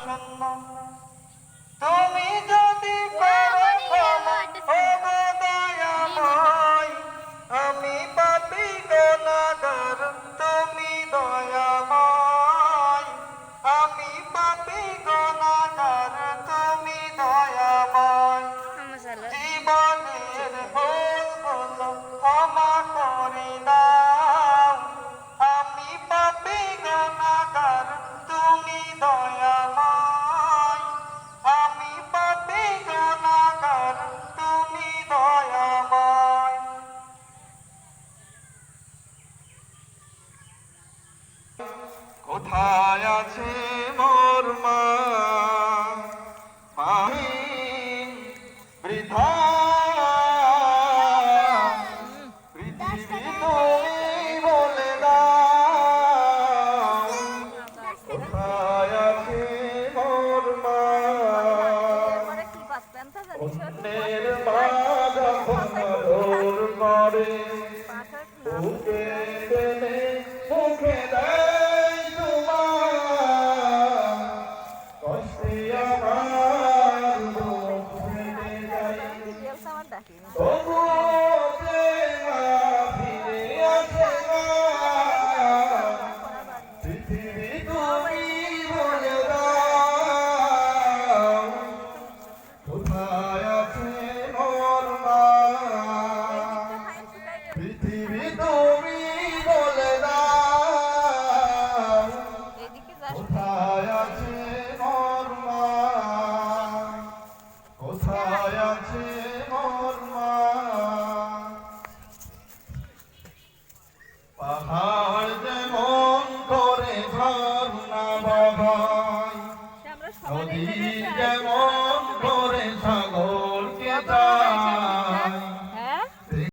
শূন্য। তুমি যদি করো ক্ষমা ওগো দয়াময়, আমি পাপী গুনাহগার তুমি দয়াময়, আমি পাপী গুনাহগার তুমি দয়াময়। জীবনের ভুলগুলো ক্ষমা করে দাও, আমি পাপী গুনাহগার তুমি দয়াময়, আমি পাপী গুনাহগার তুমি দয়াময়। কোথায় আছে মোর মা, মাহীন বৃদ্ধা, পৃথিবী তুমি বলে দাও, কোথায় আছে মোর মা। অন্যের মা যখন আদর করে, বুকে টেনে মুখে দেয় তোমার, কষ্টে আমার বুক ফেটে যায়, তবুও যে মা ফিরে আসে না, পৃথিবী তুমি বলে দাও, কোথায় আছে মোর মা। পৃথিবী তুমি বলে দাও, কোথায় আছে মোর মা, কোথায় আছে মোর মা। পাহাড় যেমন করে ঝর্ণা বগায়, নদী যেমন